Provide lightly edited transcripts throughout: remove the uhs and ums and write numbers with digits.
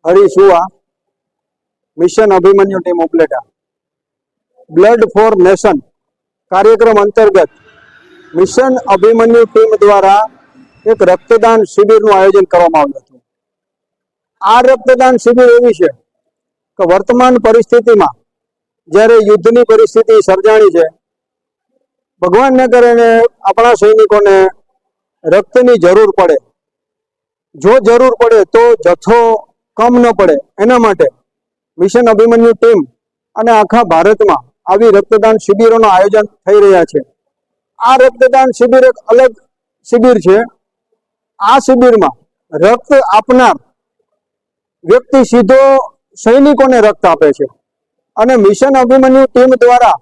હરીસુવા, mission Abhimanyu team Upleta blood for nation કાર્યક્રમ અંતર્ગત mission Abhimanyu team દ્વારા એક રક્તદાન શિબિરનું આયોજન કરવામાં આવ્યું હતું. આ રક્તદાન શિબિર એવી છે કે વર્તમાન પરિસ્થિતિમાં જ્યારે યુદ્ધની પરિસ્થિતિ સર્જાણી છે, ભગવાનને કરીને આપણા સૈનિકોને રક્તની જરૂર પડે, જો જરૂર પડે તો જથ્થો કમ ન પડે, એના માટે મિશન અભિમન્યુ ટીમ અને આખા ભારતમાં આવી રક્તદાન શિબિરોનું આયોજન થઈ રહ્યા છે. આ રક્તદાન શિબિર એક અલગ શિબિર છે. આ શિબિરમાં રક્ત આપનાર વ્યક્તિ સીધો સૈનિકોને રક્ત આપે છે અને મિશન અભિમન્યુ ટીમ દ્વારા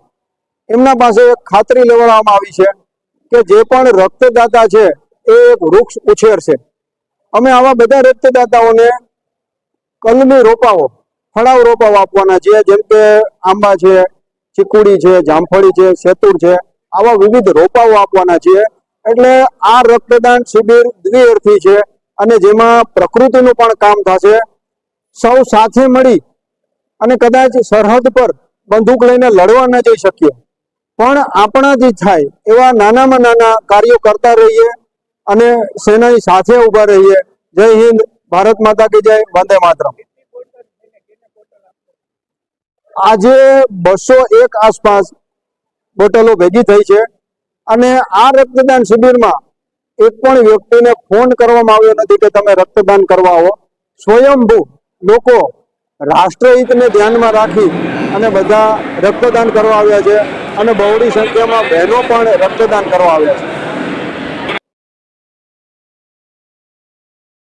એમના પાસે એક ખાતરી લેવડાવવામાં આવી છે કે જે પણ રક્તદાતા છે એ એક વૃક્ષ ઉછેરશે. અમે આવા બધા રક્તદાતાઓને કલમી રોપાઓ, ફળાવ રોપાઓ આપવાના છીએ, જેમ કે આંબા છે, ચીકુડી છે, જામફળી છે, સેતુર છે, આવા વિવિધ રોપાઓ આપવાના છીએ. એટલે આ રક્તદાન શિબિર દ્વિઅર્થી છે અને જેમાં પ્રકૃતિનું પણ કામ થશે. સૌ સાથે મળી અને કદાચ સરહદ પર બંદૂક લઈને લડવા ન જઈ શકીએ, પણ આપણાથી થાય એવા નાનામાં નાના કાર્યો કરતા રહીએ અને સેનાની સાથે ઊભા રહીએ. જય હિન્દ, ભારત માતા કી જય, વંદે માતરમ. આજે 201 આસપાસ બોટલો ભેગી થઈ છે અને આ રક્તદાન શિબિરમાં એક પણ વ્યક્તિને ફોન કરવામાં આવ્યો નથી કે તમે રક્તદાન કરવા આવો. સ્વયંભૂ લોકો રાષ્ટ્રહિતને ધ્યાનમાં રાખી અને બધા રક્તદાન કરવા આવ્યા છે અને બહોળી સંખ્યામાં બહેનો પણ રક્તદાન કરવા આવ્યા છે.